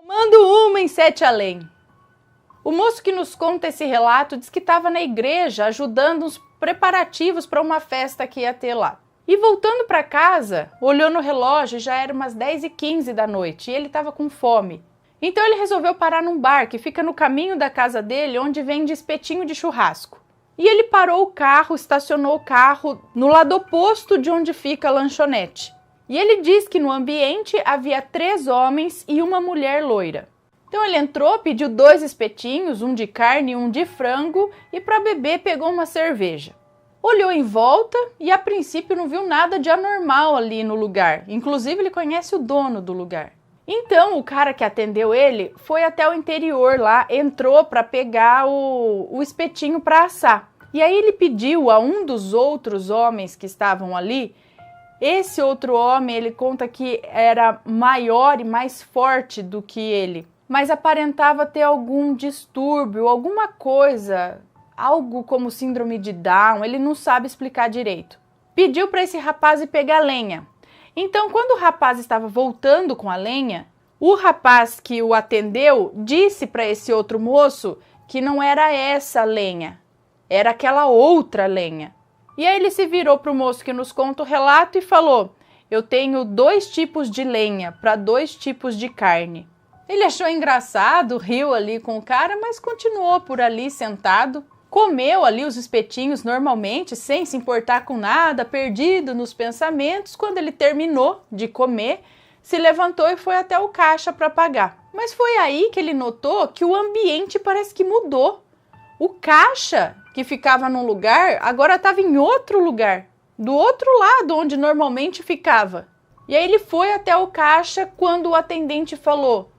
Tomando uma em Sete Além. O moço que nos conta esse relato diz que estava na igreja ajudando uns preparativos para uma festa que ia ter lá. E voltando para casa, olhou no relógio e já era umas 10h15 da noite e ele estava com fome. Então ele resolveu parar num bar que fica no caminho da casa dele, onde vende espetinho de churrasco. E ele parou o carro, estacionou o carro no lado oposto de onde fica a lanchonete. E ele diz que no ambiente havia 3 homens e uma mulher loira. Então ele entrou, pediu 2 espetinhos, um de carne e um de frango, e para beber pegou uma cerveja. Olhou em volta e a princípio não viu nada de anormal ali no lugar. Inclusive ele conhece o dono do lugar. Então o cara que atendeu ele foi até o interior lá, entrou para pegar o espetinho para assar. E aí ele pediu a um dos outros homens que estavam ali. Esse outro homem, ele conta que era maior e mais forte do que ele, mas aparentava ter algum distúrbio, alguma coisa, algo como síndrome de Down, ele não sabe explicar direito. Pediu para esse rapaz ir pegar lenha. Então, quando o rapaz estava voltando com a lenha, o rapaz que o atendeu disse para esse outro moço que não era essa lenha, era aquela outra lenha. E aí ele se virou para o moço que nos conta o relato e falou: eu tenho 2 tipos de lenha para 2 tipos de carne. Ele achou engraçado, riu ali com o cara, mas continuou por ali sentado. Comeu ali os espetinhos normalmente, sem se importar com nada, perdido nos pensamentos. Quando ele terminou de comer, se levantou e foi até o caixa para pagar. Mas foi aí que ele notou que o ambiente parece que mudou. O caixa que ficava num lugar, agora estava em outro lugar, do outro lado onde normalmente ficava. E aí ele foi até o caixa quando o atendente falou: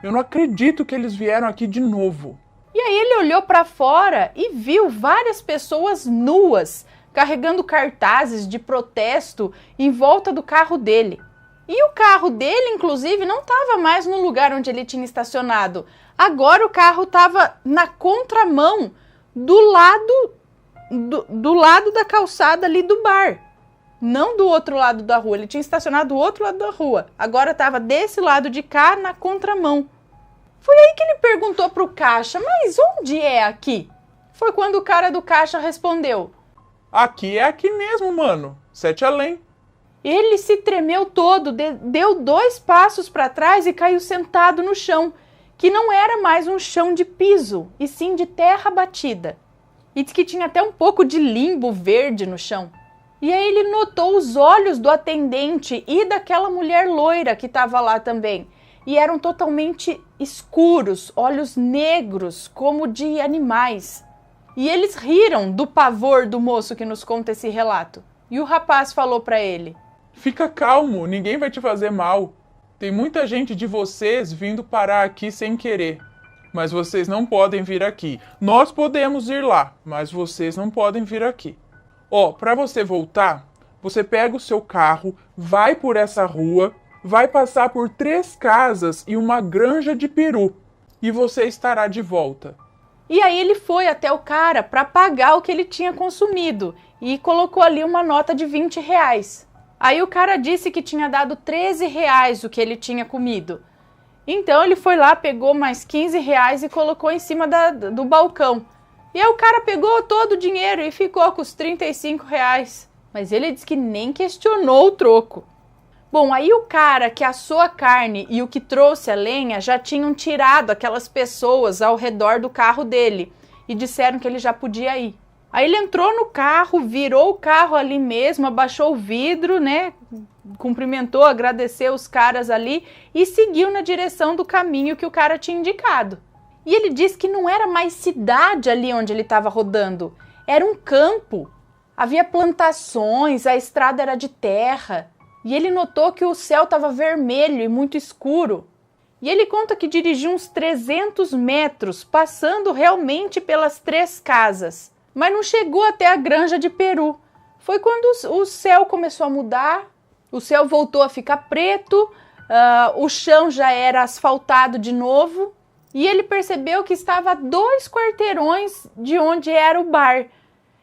eu não acredito que eles vieram aqui de novo. E aí ele olhou para fora e viu várias pessoas nuas, carregando cartazes de protesto em volta do carro dele. E o carro dele, inclusive, não estava mais no lugar onde ele tinha estacionado. Agora o carro estava na contramão do lado da calçada ali do bar. Não do outro lado da rua. Ele tinha estacionado do outro lado da rua. Agora estava desse lado de cá, na contramão. Foi aí que ele perguntou para o caixa: mas onde é aqui? Foi quando o cara do caixa respondeu: aqui é aqui mesmo, mano. Sete Além. Ele se tremeu todo, deu 2 passos para trás e caiu sentado no chão, que não era mais um chão de piso, e sim de terra batida. E diz que tinha até um pouco de limbo verde no chão. E aí ele notou os olhos do atendente e daquela mulher loira que estava lá também. E eram totalmente escuros, olhos negros, como de animais. E eles riram do pavor do moço que nos conta esse relato. E o rapaz falou para ele: fica calmo, ninguém vai te fazer mal. Tem muita gente de vocês vindo parar aqui sem querer. Mas vocês não podem vir aqui. Nós podemos ir lá, mas vocês não podem vir aqui. Ó, para você voltar, você pega o seu carro, vai por essa rua, vai passar por 3 casas e uma granja de peru. E você estará de volta. E aí ele foi até o cara para pagar o que ele tinha consumido e colocou ali uma nota de R$20. Aí o cara disse que tinha dado R$13 o que ele tinha comido. Então ele foi lá, pegou mais R$15 e colocou em cima do balcão. E aí o cara pegou todo o dinheiro e ficou com os R$35. Mas ele disse que nem questionou o troco. Bom, aí o cara que assou a carne e o que trouxe a lenha já tinham tirado aquelas pessoas ao redor do carro dele e disseram que ele já podia ir. Aí ele entrou no carro, virou o carro ali mesmo, abaixou o vidro, né? Cumprimentou, agradeceu os caras ali e seguiu na direção do caminho que o cara tinha indicado. E ele disse que não era mais cidade ali onde ele estava rodando, era um campo. Havia plantações, a estrada era de terra. E ele notou que o céu estava vermelho e muito escuro. E ele conta que dirigiu uns 300 metros, passando realmente pelas 3 casas. Mas não chegou até a granja de peru. Foi quando o céu começou a mudar, o céu voltou a ficar preto, o chão já era asfaltado de novo. E ele percebeu que estava a 2 quarteirões de onde era o bar.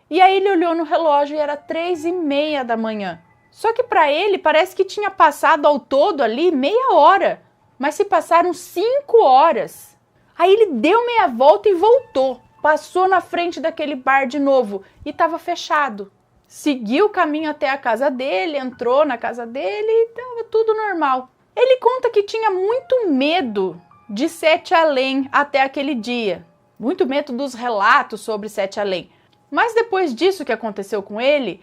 E aí ele olhou no relógio e era 3h30 da manhã. Só que para ele parece que tinha passado ao todo ali meia hora. Mas se passaram 5 horas. Aí ele deu meia volta e voltou. Passou na frente daquele bar de novo e estava fechado. Seguiu o caminho até a casa dele, entrou na casa dele e estava tudo normal. Ele conta que tinha muito medo de Sete Além até aquele dia. Muito medo dos relatos sobre Sete Além. Mas depois disso que aconteceu com ele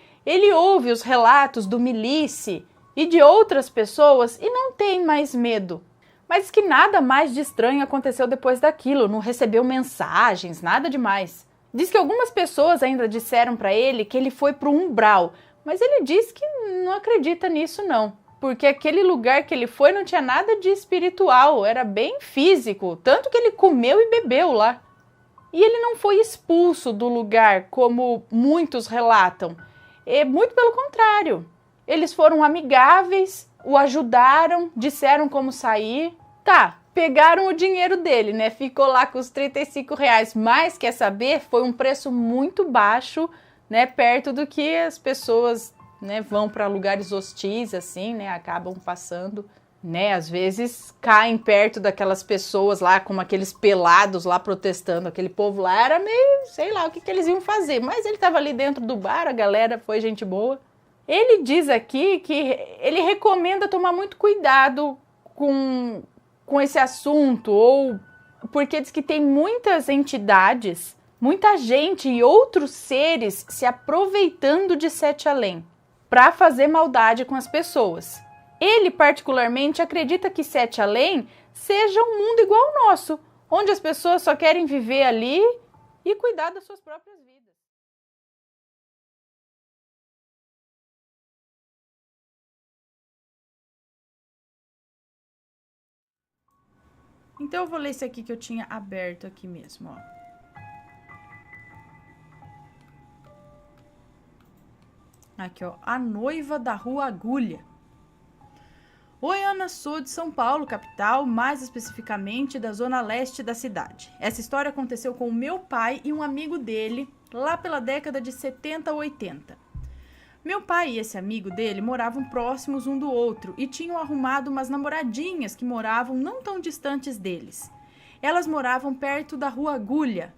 ouve os relatos do Milice e de outras pessoas e não tem mais medo. Mas que nada mais de estranho aconteceu depois daquilo, não recebeu mensagens, nada demais. Diz que algumas pessoas ainda disseram para ele que ele foi para o umbral, mas ele diz que não acredita nisso não, porque aquele lugar que ele foi não tinha nada de espiritual, era bem físico, tanto que ele comeu e bebeu lá. E ele não foi expulso do lugar, como muitos relatam, muito pelo contrário. Eles foram amigáveis, o ajudaram, disseram como sair. Tá, pegaram o dinheiro dele, né? Ficou lá com os R$ 35, mas quer saber? Foi um preço muito baixo, né? Perto do que as pessoas, né, vão para lugares hostis, assim, né? Acabam passando, né? Às vezes caem perto daquelas pessoas lá, como aqueles pelados lá protestando. Aquele povo lá era meio, sei lá, o que eles iam fazer. Mas ele estava ali dentro do bar, a galera foi gente boa. Ele diz aqui que ele recomenda tomar muito cuidado com esse assunto, ou porque diz que tem muitas entidades, muita gente e outros seres se aproveitando de Sete Além para fazer maldade com as pessoas. Ele particularmente acredita que Sete Além seja um mundo igual ao nosso, onde as pessoas só querem viver ali e cuidar das suas próprias vidas. Então eu vou ler esse aqui que eu tinha aberto aqui mesmo, ó. Aqui, ó. A noiva da Rua Agulha. Oi, Ana, sou de São Paulo, capital, mais especificamente da zona leste da cidade. Essa história aconteceu com o meu pai e um amigo dele, lá pela década de 70 ou 80. Meu pai e esse amigo dele moravam próximos um do outro e tinham arrumado umas namoradinhas que moravam não tão distantes deles. Elas moravam perto da Rua Agulha,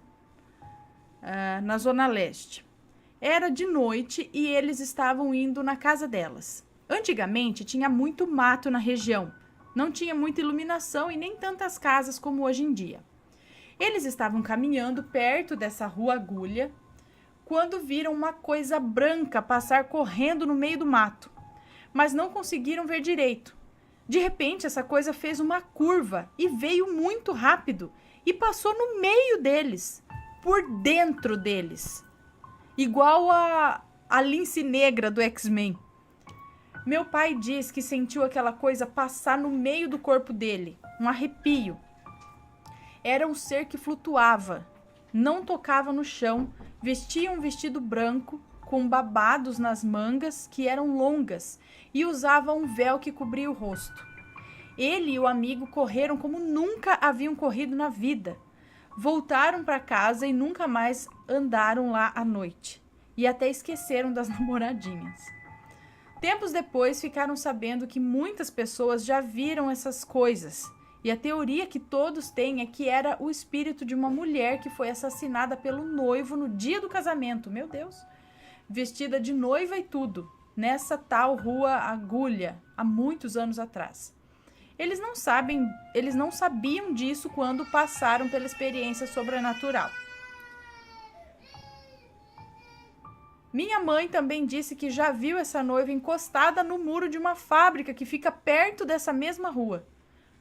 na Zona Leste. Era de noite e eles estavam indo na casa delas. Antigamente tinha muito mato na região, não tinha muita iluminação e nem tantas casas como hoje em dia. Eles estavam caminhando perto dessa Rua Agulha, quando viram uma coisa branca passar correndo no meio do mato, mas não conseguiram ver direito. De repente, essa coisa fez uma curva e veio muito rápido e passou no meio deles, por dentro deles, igual a Lince Negra do X-Men. Meu pai diz que sentiu aquela coisa passar no meio do corpo dele, um arrepio. Era um ser que flutuava, não tocava no chão, vestia um vestido branco com babados nas mangas que eram longas e usava um véu que cobria o rosto. Ele e o amigo correram como nunca haviam corrido na vida. Voltaram para casa e nunca mais andaram lá à noite. E até esqueceram das namoradinhas. Tempos depois ficaram sabendo que muitas pessoas já viram essas coisas. E a teoria que todos têm é que era o espírito de uma mulher que foi assassinada pelo noivo no dia do casamento. Meu Deus! Vestida de noiva e tudo, nessa tal Rua Agulha, há muitos anos atrás. Eles não sabiam disso quando passaram pela experiência sobrenatural. Minha mãe também disse que já viu essa noiva encostada no muro de uma fábrica que fica perto dessa mesma rua,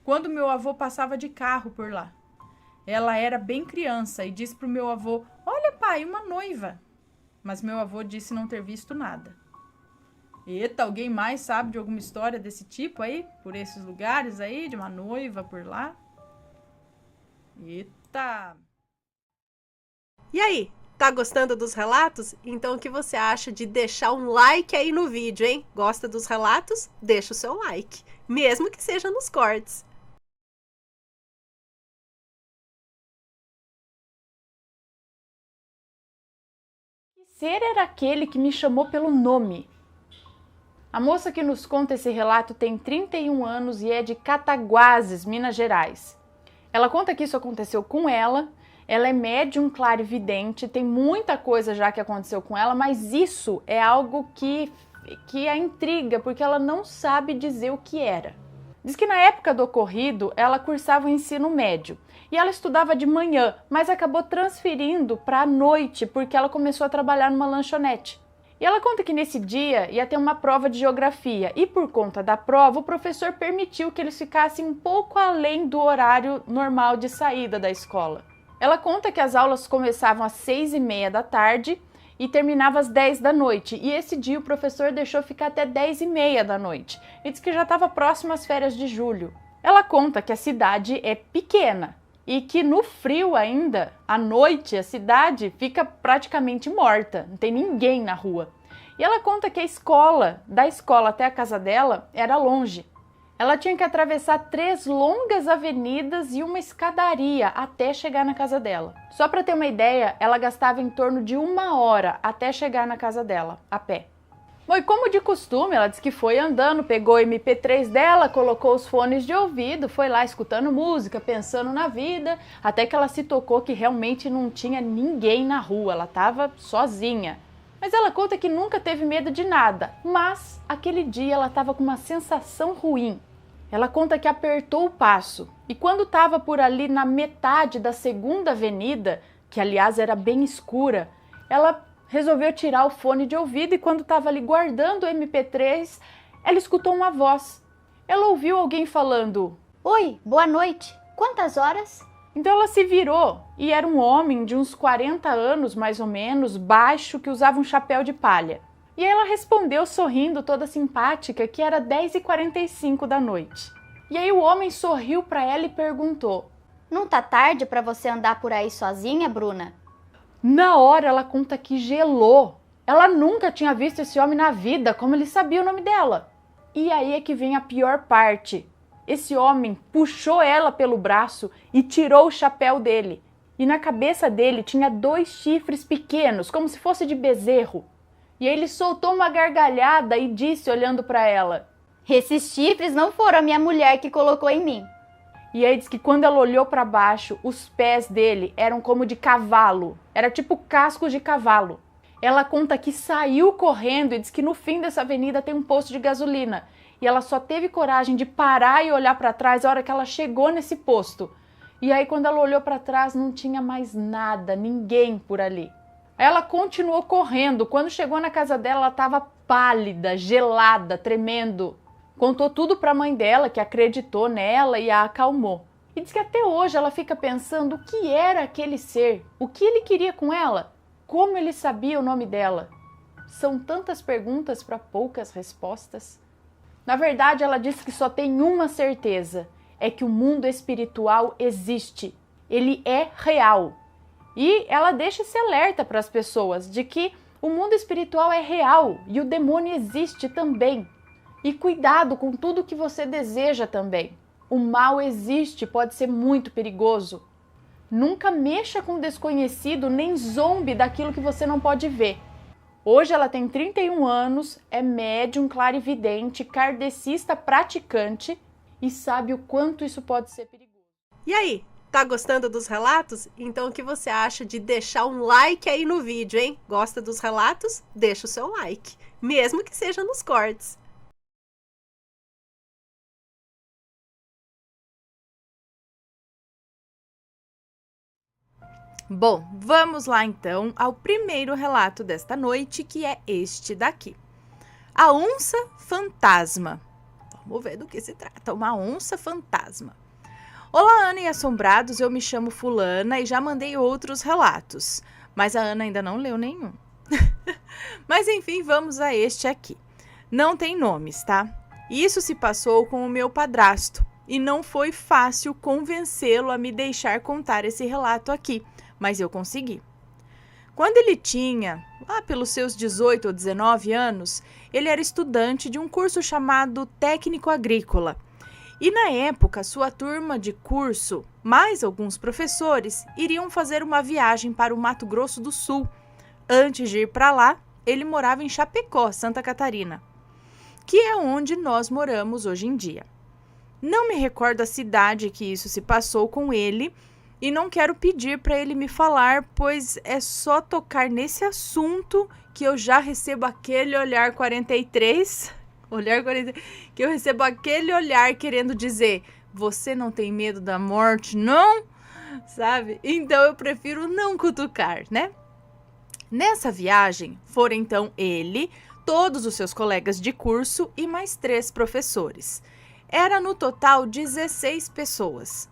quando meu avô passava de carro por lá. Ela era bem criança e disse para o meu avô: "Olha, pai, uma noiva." Mas meu avô disse não ter visto nada. Eita, alguém mais sabe de alguma história desse tipo aí? Por esses lugares aí, de uma noiva por lá? Eita! E aí, tá gostando dos relatos? Então o que você acha de deixar um like aí no vídeo, hein? Gosta dos relatos? Deixa o seu like, mesmo que seja nos cortes. Que ser era aquele que me chamou pelo nome? A moça que nos conta esse relato tem 31 anos e é de Cataguases, Minas Gerais. Ela conta que isso aconteceu com ela é médium clarividente, tem muita coisa já que aconteceu com ela, mas isso é algo que a intriga, porque ela não sabe dizer o que era. Diz que na época do ocorrido, ela cursava o ensino médio e ela estudava de manhã, mas acabou transferindo para a noite, porque ela começou a trabalhar numa lanchonete. E ela conta que nesse dia ia ter uma prova de geografia e por conta da prova o professor permitiu que eles ficassem um pouco além do horário normal de saída da escola. Ela conta que as aulas começavam às 6h30 da tarde e terminavam às 10 da noite. E esse dia o professor deixou ficar até 10h30 da noite. E diz que já estava próximo às férias de julho. Ela conta que a cidade é pequena e que no frio ainda, à noite, a cidade fica praticamente morta. Não tem ninguém na rua. E ela conta que da escola até a casa dela, era longe. Ela tinha que atravessar 3 longas avenidas e uma escadaria até chegar na casa dela. Só para ter uma ideia, ela gastava em torno de 1 hora até chegar na casa dela, a pé. Bom, e como de costume, ela disse que foi andando, pegou o MP3 dela, colocou os fones de ouvido, foi lá escutando música, pensando na vida, até que ela se tocou que realmente não tinha ninguém na rua, ela estava sozinha. Mas ela conta que nunca teve medo de nada, mas aquele dia ela estava com uma sensação ruim. Ela conta que apertou o passo e quando estava por ali na metade da 2ª avenida, que aliás era bem escura, ela resolveu tirar o fone de ouvido e quando estava ali guardando o MP3, ela escutou uma voz. Ela ouviu alguém falando: "Oi, boa noite, quantas horas?" Então ela se virou e era um homem de uns 40 anos mais ou menos, baixo, que usava um chapéu de palha. E ela respondeu sorrindo, toda simpática, que era 10h45 da noite. E aí o homem sorriu para ela e perguntou: "Não tá tarde para você andar por aí sozinha, Bruna?" Na hora ela conta que gelou. Ela nunca tinha visto esse homem na vida, como ele sabia o nome dela. E aí é que vem a pior parte. Esse homem puxou ela pelo braço e tirou o chapéu dele. E na cabeça dele tinha 2 chifres pequenos, como se fosse de bezerro. E aí ele soltou uma gargalhada e disse, olhando para ela: "Esses chifres não foram a minha mulher que colocou em mim." E aí diz que quando ela olhou para baixo, os pés dele eram como de cavalo. Era tipo cascos de cavalo. Ela conta que saiu correndo e diz que no fim dessa avenida tem um posto de gasolina. E ela só teve coragem de parar e olhar para trás a hora que ela chegou nesse posto. E aí quando ela olhou para trás não tinha mais nada, ninguém por ali. Ela continuou correndo. Quando chegou na casa dela, ela estava pálida, gelada, tremendo. Contou tudo para a mãe dela, que acreditou nela e a acalmou. E diz que até hoje ela fica pensando o que era aquele ser, o que ele queria com ela, como ele sabia o nome dela. São tantas perguntas para poucas respostas. Na verdade, ela disse que só tem uma certeza, é que o mundo espiritual existe, ele é real. E ela deixa esse alerta para as pessoas de que o mundo espiritual é real e o demônio existe também. E cuidado com tudo que você deseja também. O mal existe, pode ser muito perigoso. Nunca mexa com o desconhecido, nem zombe daquilo que você não pode ver. Hoje ela tem 31 anos, é médium, clarividente, kardecista praticante e sabe o quanto isso pode ser perigoso. E aí, tá gostando dos relatos? Então o que você acha de deixar um like aí no vídeo, hein? Gosta dos relatos? Deixa o seu like, mesmo que seja nos cortes. Bom, vamos lá então ao primeiro relato desta noite, que é este daqui. A onça fantasma. Vamos ver do que se trata. Uma onça fantasma. Olá, Ana e assombrados, eu me chamo Fulana e já mandei outros relatos, mas a Ana ainda não leu nenhum. Mas enfim, vamos a este aqui. Não tem nomes, tá? Isso se passou com o meu padrasto e não foi fácil convencê-lo a me deixar contar esse relato aqui, mas eu consegui. Quando ele tinha, lá pelos seus 18 ou 19 anos, ele era estudante de um curso chamado Técnico Agrícola. E na época, sua turma de curso, mais alguns professores, iriam fazer uma viagem para o Mato Grosso do Sul. Antes de ir para lá, ele morava em Chapecó, Santa Catarina. que é onde nós moramos hoje em dia. Não me recordo a cidade que isso se passou com ele e não quero pedir para ele me falar, pois é só tocar nesse assunto que eu já recebo aquele olhar 43, que eu recebo aquele olhar querendo dizer, você não tem medo da morte, não? Sabe? Então eu prefiro não cutucar, né? Nessa viagem foram então ele, todos os seus colegas de curso e mais 3 professores. Era no total 16 pessoas.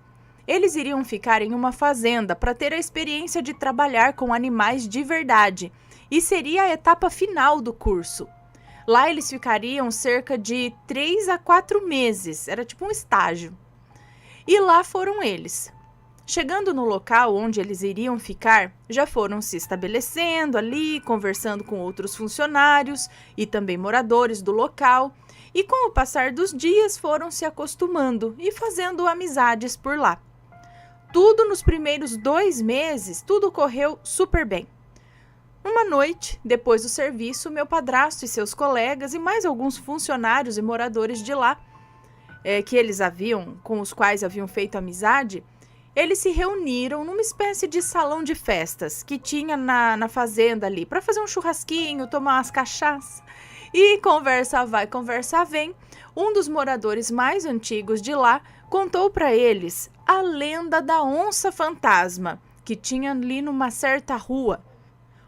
Eles iriam ficar em uma fazenda para ter a experiência de trabalhar com animais de verdade e seria a etapa final do curso. Lá eles ficariam cerca de 3 a 4 meses, era tipo um estágio. E lá foram eles. Chegando no local onde eles iriam ficar, já foram se estabelecendo ali, conversando com outros funcionários e também moradores do local. E com o passar dos dias foram se acostumando e fazendo amizades por lá. Tudo nos primeiros 2 meses, tudo correu super bem. Uma noite, depois do serviço, meu padrasto e seus colegas e mais alguns funcionários e moradores de lá, com os quais haviam feito amizade, eles se reuniram numa espécie de salão de festas que tinha na fazenda ali, para fazer um churrasquinho, tomar umas cachaças. E conversa vai, conversa vem, um dos moradores mais antigos de lá contou para eles a lenda da onça fantasma, que tinha ali numa certa rua.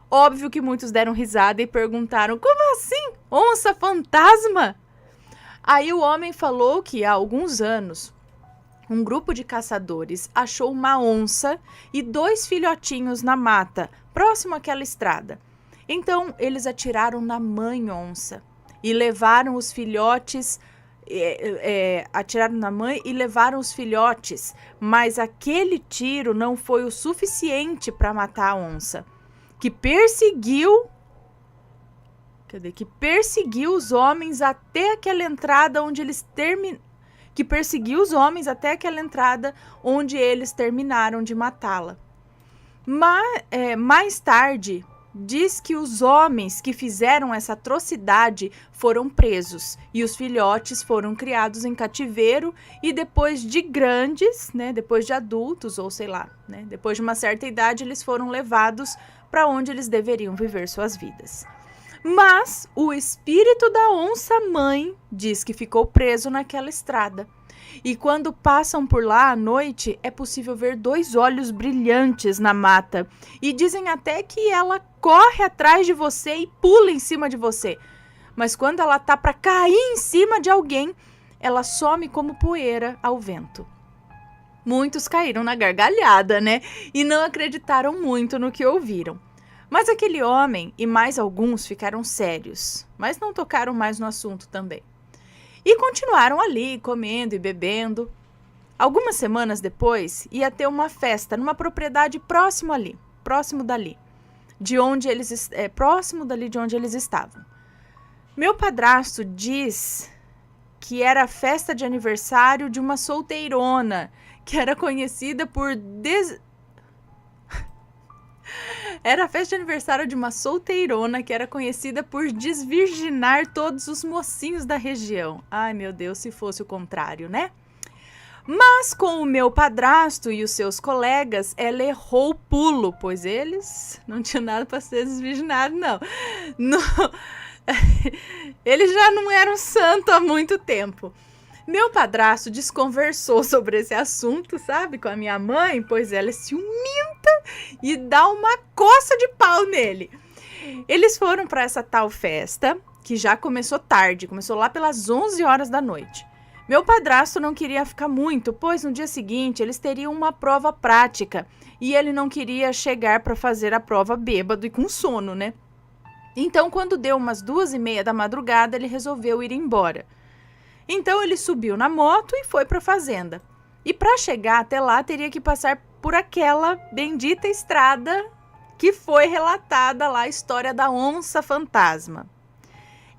Óbvio que muitos deram risada e perguntaram, como assim? Onça fantasma? Aí o homem falou que há alguns anos, um grupo de caçadores achou uma onça e 2 filhotinhos na mata, próximo àquela estrada. Então, eles atiraram na mãe onça e levaram os filhotes, mas aquele tiro não foi o suficiente para matar a onça, que perseguiu os homens até aquela entrada onde eles terminaram de matá-la. Mais tarde, diz que os homens que fizeram essa atrocidade foram presos e os filhotes foram criados em cativeiro e depois de grandes, né, depois de adultos ou sei lá, né, depois de uma certa idade, eles foram levados para onde eles deveriam viver suas vidas. Mas o espírito da onça-mãe diz que ficou preso naquela estrada. E quando passam por lá à noite, é possível ver 2 olhos brilhantes na mata. E dizem até que ela corre atrás de você e pula em cima de você. Mas quando ela tá para cair em cima de alguém, ela some como poeira ao vento. Muitos caíram na gargalhada, né? E não acreditaram muito no que ouviram. Mas aquele homem e mais alguns ficaram sérios, mas não tocaram mais no assunto também. E continuaram ali, comendo e bebendo. Algumas semanas depois, ia ter uma festa numa propriedade próximo dali de onde eles estavam. Meu padrasto diz que era a festa de aniversário de uma solteirona, que era conhecida por desvirginar todos os mocinhos da região. Ai, meu Deus, se fosse o contrário, né? Mas com o meu padrasto e os seus colegas, ela errou o pulo, pois eles não tinham nada para ser desvirginados, não. Eles já não eram santos há muito tempo. Meu padrasto desconversou sobre esse assunto, sabe, com a minha mãe, pois ela é ciumenta e dá uma coça de pau nele. Eles foram para essa tal festa, que já começou tarde, começou lá pelas 11 horas da noite. Meu padrasto não queria ficar muito, pois no dia seguinte eles teriam uma prova prática e ele não queria chegar para fazer a prova bêbado e com sono, né? Então, quando deu umas 2:30 da madrugada, ele resolveu ir embora. Então, ele subiu na moto e foi para a fazenda. E para chegar até lá, teria que passar por aquela bendita estrada que foi relatada lá, a história da onça fantasma.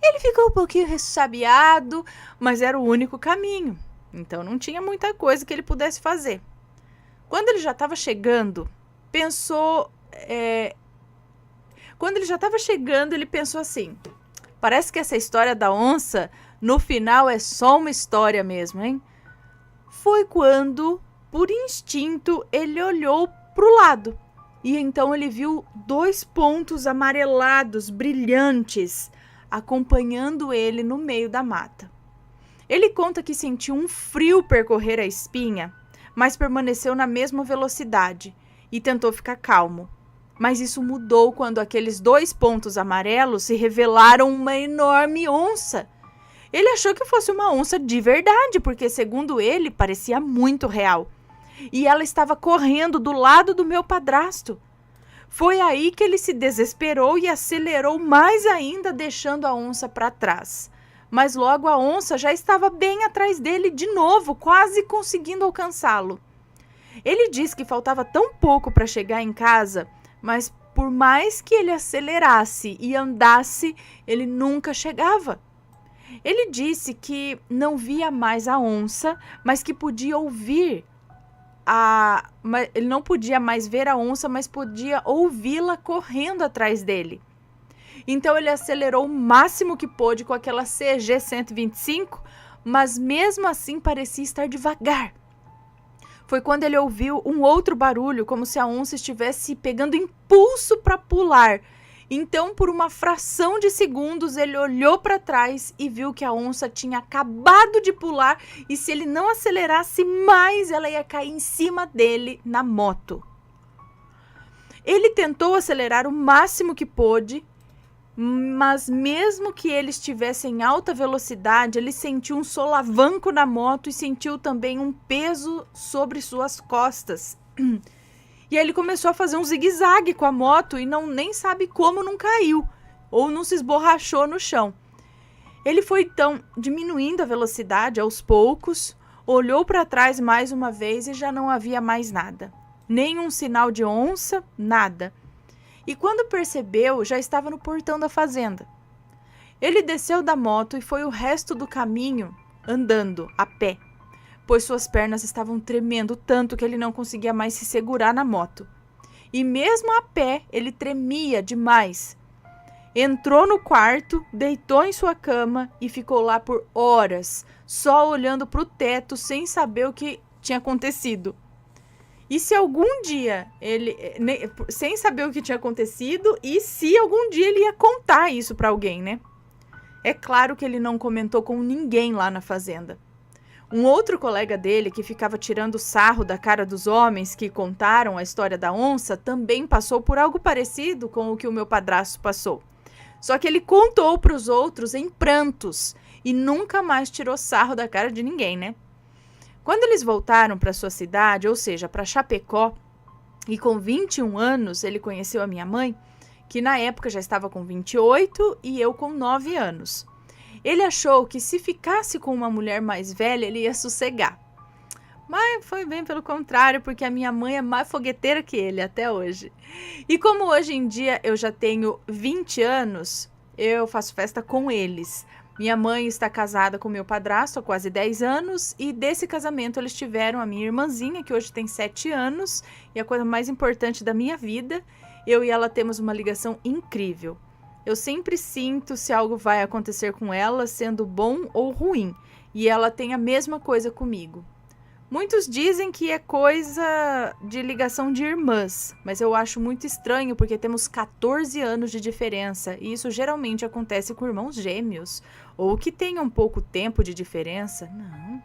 Ele ficou um pouquinho ressabiado, mas era o único caminho. Então, não tinha muita coisa que ele pudesse fazer. Quando ele já estava chegando, ele pensou assim, Parece que essa história da onça, no final, é só uma história mesmo, hein? Foi quando, por instinto, ele olhou pro lado. E então ele viu 2 pontos amarelados, brilhantes, acompanhando ele no meio da mata. Ele conta que sentiu um frio percorrer a espinha, mas permaneceu na mesma velocidade e tentou ficar calmo. Mas isso mudou quando aqueles 2 pontos amarelos se revelaram uma enorme onça. Ele achou que fosse uma onça de verdade, porque, segundo ele, parecia muito real. E ela estava correndo do lado do meu padrasto. Foi aí que ele se desesperou e acelerou mais ainda, deixando a onça para trás. Mas logo a onça já estava bem atrás dele de novo, quase conseguindo alcançá-lo. Ele disse que faltava tão pouco para chegar em casa, mas por mais que ele acelerasse e andasse, ele nunca chegava. Ele disse que não via mais a onça, mas que podia ouvir ele não podia mais ver a onça, mas podia ouvi-la correndo atrás dele. Então ele acelerou o máximo que pôde com aquela CG 125, mas mesmo assim parecia estar devagar. Foi quando ele ouviu um outro barulho, como se a onça estivesse pegando impulso para pular. Então, por uma fração de segundos, ele olhou para trás e viu que a onça tinha acabado de pular e se ele não acelerasse mais, ela ia cair em cima dele na moto. Ele tentou acelerar o máximo que pôde, mas mesmo que ele estivesse em alta velocidade, ele sentiu um solavanco na moto e sentiu também um peso sobre suas costas. E aí ele começou a fazer um zigue-zague com a moto e nem sabe como não caiu ou não se esborrachou no chão. Ele foi então diminuindo a velocidade aos poucos, olhou para trás mais uma vez e já não havia mais nada. Nenhum sinal de onça, nada. E quando percebeu, já estava no portão da fazenda. Ele desceu da moto e foi o resto do caminho andando, a pé, pois suas pernas estavam tremendo tanto que ele não conseguia mais se segurar na moto. E mesmo a pé, ele tremia demais. Entrou no quarto, deitou em sua cama e ficou lá por horas, só olhando para o teto sem saber o que tinha acontecido. E se algum dia sem saber o que tinha acontecido e se algum dia ele ia contar isso para alguém, né? É claro que ele não comentou com ninguém lá na fazenda. Um outro colega dele, que ficava tirando sarro da cara dos homens que contaram a história da onça, também passou por algo parecido com o que o meu padrasto passou. Só que ele contou para os outros em prantos e nunca mais tirou sarro da cara de ninguém, né? Quando eles voltaram para sua cidade, ou seja, para Chapecó, e com 21 anos ele conheceu a minha mãe, que na época já estava com 28 e eu com 9 anos. Ele achou que se ficasse com uma mulher mais velha, ele ia sossegar. Mas foi bem pelo contrário, porque a minha mãe é mais fogueteira que ele até hoje. E como hoje em dia eu já tenho 20 anos, eu faço festa com eles. Minha mãe está casada com meu padrasto há quase 10 anos e desse casamento eles tiveram a minha irmãzinha, que hoje tem 7 anos, e a coisa mais importante da minha vida, eu e ela temos uma ligação incrível. Eu sempre sinto se algo vai acontecer com ela, sendo bom ou ruim, e ela tem a mesma coisa comigo. Muitos dizem que é coisa de ligação de irmãs, mas eu acho muito estranho porque temos 14 anos de diferença, e isso geralmente acontece com irmãos gêmeos, ou que tenham pouco tempo de diferença. Não.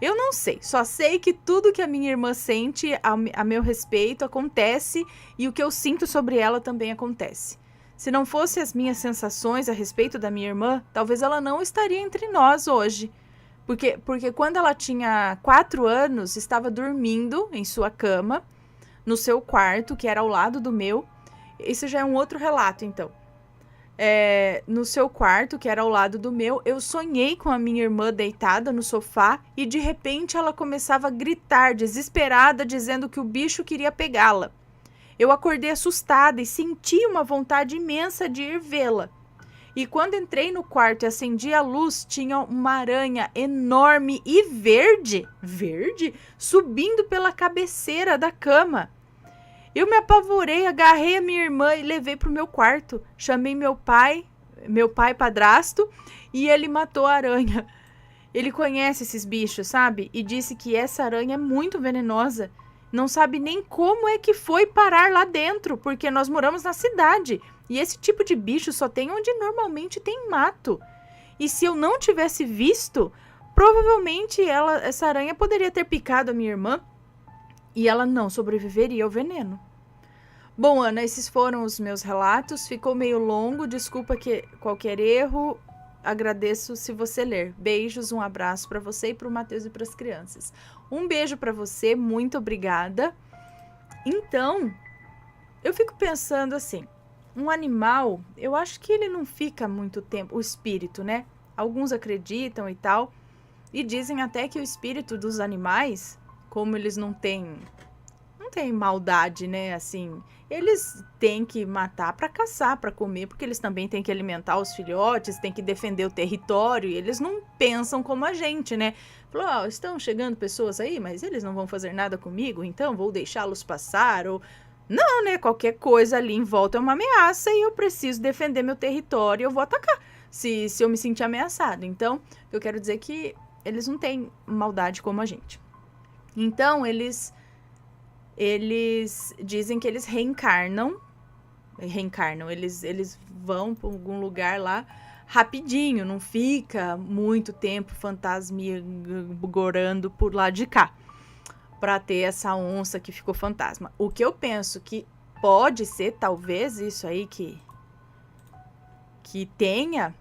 Eu não sei, só sei que tudo que a minha irmã sente a meu respeito acontece, e o que eu sinto sobre ela também acontece. Se não fossem as minhas sensações a respeito da minha irmã, talvez ela não estaria entre nós hoje. Porque quando ela tinha 4 anos, estava dormindo em sua cama, no seu quarto, que era ao lado do meu. Isso já é um outro relato, então. No seu quarto, que era ao lado do meu, eu sonhei com a minha irmã deitada no sofá e de repente ela começava a gritar, desesperada, dizendo que o bicho queria pegá-la. Eu acordei assustada e senti uma vontade imensa de ir vê-la. E quando entrei no quarto e acendi a luz, tinha uma aranha enorme e verde, subindo pela cabeceira da cama. Eu me apavorei, agarrei a minha irmã e levei para o meu quarto. Chamei meu pai, meu pai padrasto, e ele matou a aranha. Ele conhece esses bichos, sabe? E disse que essa aranha é muito venenosa. Não sabe nem como é que foi parar lá dentro, porque nós moramos na cidade. E esse tipo de bicho só tem onde normalmente tem mato. E se eu não tivesse visto, provavelmente essa aranha poderia ter picado a minha irmã e ela não sobreviveria ao veneno. Bom, Ana, esses foram os meus relatos. Ficou meio longo, desculpa qualquer erro. Agradeço se você ler. Beijos, um abraço para você e para o Matheus e para as crianças. Um beijo para você, muito obrigada. Então, eu fico pensando assim, um animal, eu acho que ele não fica muito tempo, o espírito, né? Alguns acreditam e tal, e dizem até que o espírito dos animais, como eles não têm maldade, né? Assim, eles têm que matar para caçar, para comer, porque eles também têm que alimentar os filhotes, têm que defender o território, e eles não pensam como a gente, né? Falou, estão chegando pessoas aí, mas eles não vão fazer nada comigo, então vou deixá-los passar, ou... Não, né? Qualquer coisa ali em volta é uma ameaça e eu preciso defender meu território, eu vou atacar se eu me sentir ameaçado. Então, eu quero dizer que eles não têm maldade como a gente. Então, eles dizem que eles reencarnam, eles vão para algum lugar lá rapidinho, não fica muito tempo fantasmagorando por lá de cá, para ter essa onça que ficou fantasma. O que eu penso que pode ser, talvez, isso aí que tenha,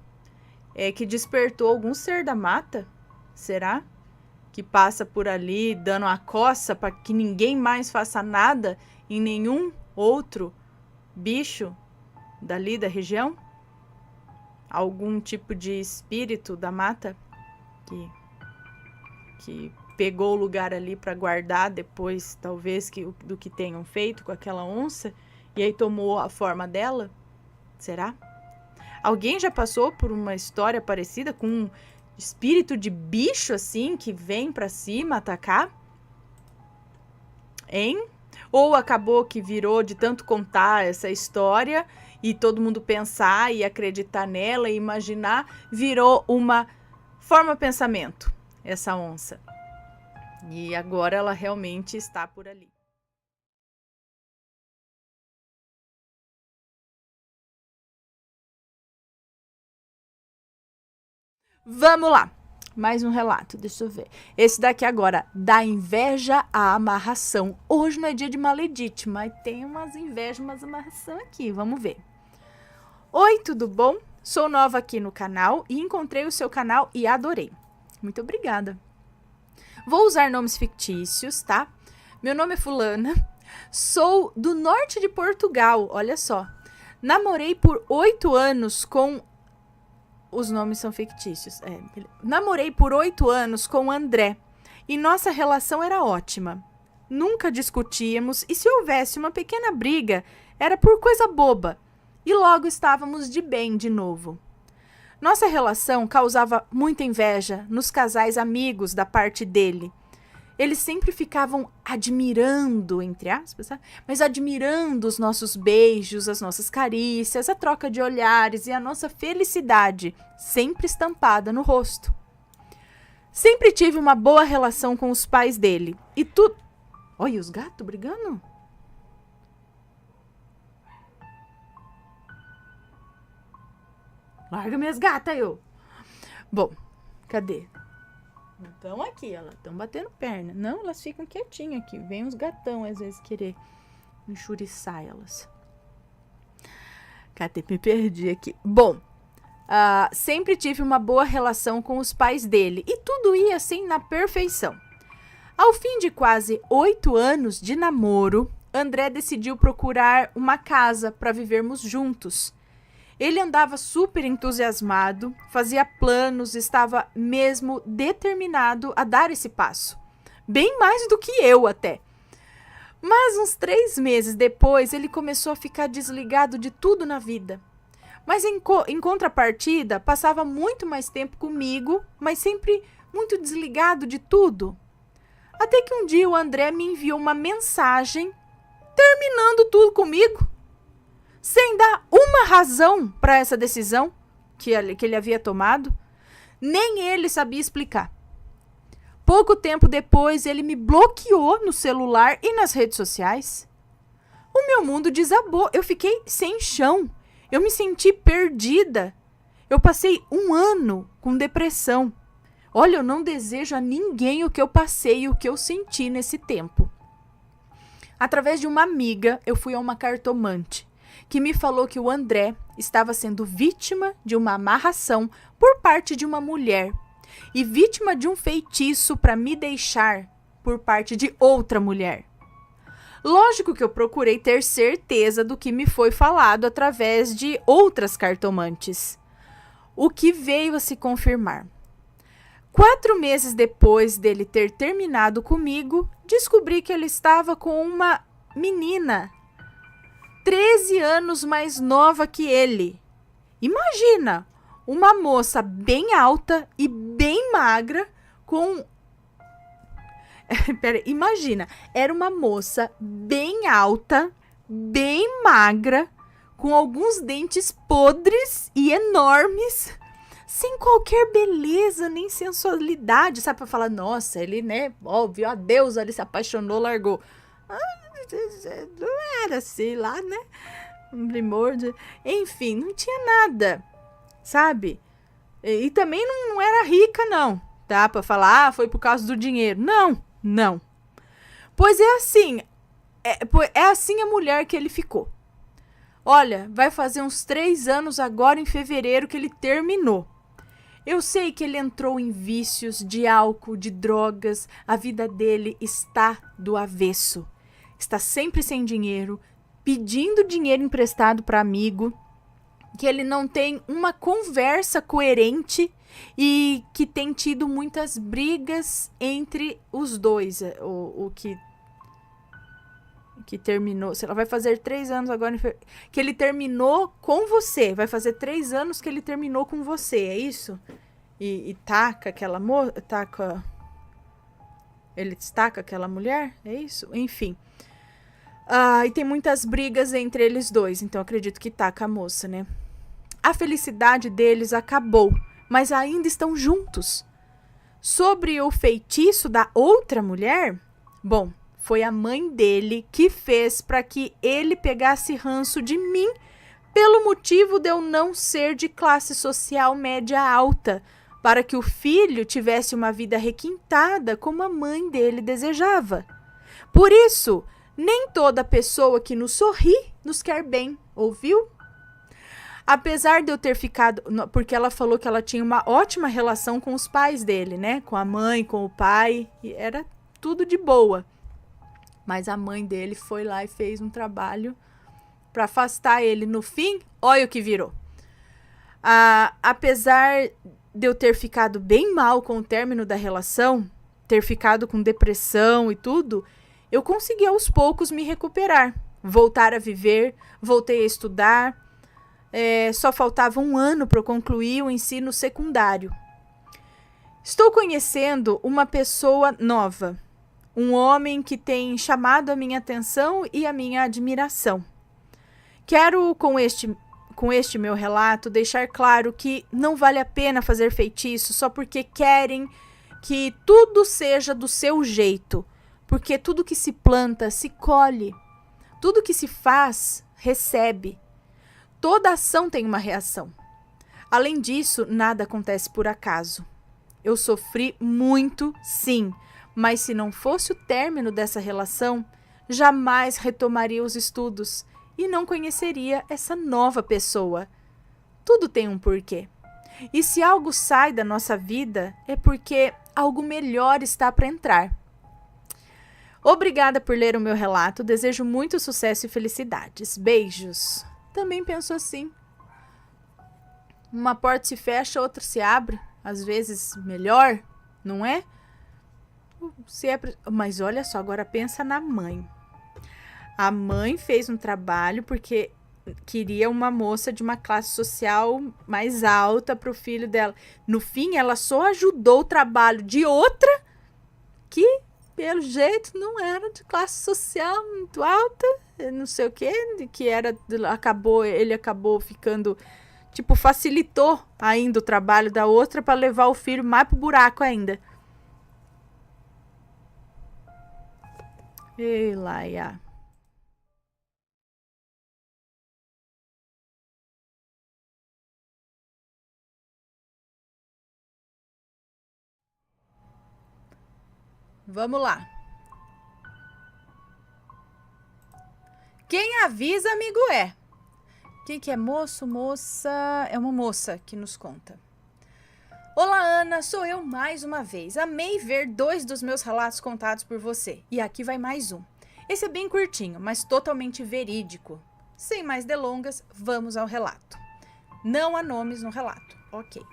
é que despertou algum ser da mata, será? Que passa por ali dando a coça para que ninguém mais faça nada em nenhum outro bicho dali da região? Algum tipo de espírito da mata que pegou o lugar ali para guardar depois, talvez, do que tenham feito com aquela onça, e aí tomou a forma dela? Será? Alguém já passou por uma história parecida com um espírito de bicho assim que vem pra cima atacar? Hein? Ou acabou que virou de tanto contar essa história e todo mundo pensar e acreditar nela e imaginar, virou uma forma-pensamento, essa onça. E agora ela realmente está por ali. Vamos lá, mais um relato, deixa eu ver. Esse daqui agora, da inveja à amarração. Hoje não é dia de maledite, mas tem umas invejas, umas amarração aqui, vamos ver. Oi, tudo bom? Sou nova aqui no canal e encontrei o seu canal e adorei. Muito obrigada. Vou usar nomes fictícios, tá? Meu nome é fulana, sou do norte de Portugal, olha só. Namorei por 8 anos com... Os nomes são fictícios. Namorei por 8 anos com o André e nossa relação era ótima. Nunca discutíamos e se houvesse uma pequena briga, era por coisa boba. E logo estávamos de bem de novo. Nossa relação causava muita inveja nos casais amigos da parte dele. Eles sempre ficavam admirando, entre aspas, sabe? Mas admirando os nossos beijos, as nossas carícias, a troca de olhares e a nossa felicidade, sempre estampada no rosto. Sempre tive uma boa relação com os pais dele. E tudo... Olha os gatos brigando. Larga minhas gatas, eu. Bom, cadê? Então aqui, elas estão batendo perna. Não, elas ficam quietinhas aqui. Vem uns gatão, às vezes, querer enxuriçar elas. Cadê? Me perdi aqui. Bom, sempre tive uma boa relação com os pais dele. E tudo ia assim na perfeição. Ao fim de quase 8 anos de namoro, André decidiu procurar uma casa para vivermos juntos. Ele andava super entusiasmado, fazia planos, estava mesmo determinado a dar esse passo. Bem mais do que eu até. Mas uns 3 meses depois, ele começou a ficar desligado de tudo na vida. Mas em contrapartida, passava muito mais tempo comigo, mas sempre muito desligado de tudo. Até que um dia o André me enviou uma mensagem terminando tudo comigo. Sem dar uma razão para essa decisão, que ele havia tomado? Nem ele sabia explicar. Pouco tempo depois, ele me bloqueou no celular e nas redes sociais. O meu mundo desabou. Eu fiquei sem chão. Eu me senti perdida. Eu passei 1 ano com depressão. Olha, eu não desejo a ninguém o que eu passei e o que eu senti nesse tempo. Através de uma amiga, eu fui a uma cartomante que me falou que o André estava sendo vítima de uma amarração por parte de uma mulher e vítima de um feitiço para me deixar por parte de outra mulher. Lógico que eu procurei ter certeza do que me foi falado através de outras cartomantes, o que veio a se confirmar. 4 meses depois dele ter terminado comigo, descobri que ele estava com uma menina 13 anos mais nova que ele. Imagina, uma moça bem alta e bem magra com... Imagina, era uma moça bem alta, bem magra, com alguns dentes podres e enormes, sem qualquer beleza nem sensualidade, sabe? Pra falar, nossa, ele, né, óbvio, a deusa, ele se apaixonou, largou. Não era assim lá, né? Um primórdio. Enfim, não tinha nada, sabe? E também não era rica, não, tá? Pra falar, foi por causa do dinheiro. Não. Pois é assim, é assim a mulher que ele ficou. Olha, vai fazer uns 3 anos agora em fevereiro que ele terminou. Eu sei que ele entrou em vícios de álcool, de drogas. A vida dele está do avesso. Está sempre sem dinheiro, pedindo dinheiro emprestado para amigo, que ele não tem uma conversa coerente e que tem tido muitas brigas entre os dois. O que terminou, sei lá, vai fazer 3 anos agora que ele terminou com você. Vai fazer 3 anos que ele terminou com você, é isso? E taca aquela moça, ele destaca aquela mulher, é isso? Enfim. E tem muitas brigas entre eles dois, então acredito que taca a moça, né? A felicidade deles acabou, mas ainda estão juntos. Sobre o feitiço da outra mulher, bom, foi a mãe dele que fez para que ele pegasse ranço de mim pelo motivo de eu não ser de classe social média alta, para que o filho tivesse uma vida requintada como a mãe dele desejava. Por isso, nem toda pessoa que nos sorri nos quer bem, ouviu? Apesar de eu ter ficado... Porque ela falou que ela tinha uma ótima relação com os pais dele, né? Com a mãe, com o pai, e era tudo de boa. Mas a mãe dele foi lá e fez um trabalho para afastar ele. No fim, olha o que virou. Apesar de eu ter ficado bem mal com o término da relação, ter ficado com depressão e tudo, eu consegui aos poucos me recuperar, voltar a viver, voltei a estudar. Só faltava 1 ano para eu concluir o ensino secundário. Estou conhecendo uma pessoa nova, um homem que tem chamado a minha atenção e a minha admiração. Quero, com este meu relato, deixar claro que não vale a pena fazer feitiço só porque querem que tudo seja do seu jeito, porque tudo que se planta, se colhe. Tudo que se faz, recebe. Toda ação tem uma reação. Além disso, nada acontece por acaso. Eu sofri muito, sim, mas se não fosse o término dessa relação, jamais retomaria os estudos e não conheceria essa nova pessoa. Tudo tem um porquê. E se algo sai da nossa vida, é porque algo melhor está para entrar. Obrigada por ler o meu relato. Desejo muito sucesso e felicidades. Beijos. Também penso assim. Uma porta se fecha, outra se abre. Às vezes melhor, não é? Mas olha só, agora pensa na mãe. A mãe fez um trabalho porque queria uma moça de uma classe social mais alta para o filho dela. No fim, ela só ajudou o trabalho de outra que, pelo jeito, não era de classe social muito alta, não sei o que era, ele acabou ficando Tipo, facilitou ainda o trabalho da outra para levar o filho mais pro buraco ainda. Ei, Laia. Vamos lá. Quem avisa, amigo é. Quem que é moço, moça? É uma moça que nos conta. Olá, Ana, sou eu mais uma vez. Amei ver 2 dos meus relatos contados por você. E aqui vai mais um. Esse é bem curtinho, mas totalmente verídico. Sem mais delongas, vamos ao relato. Não há nomes no relato. Ok.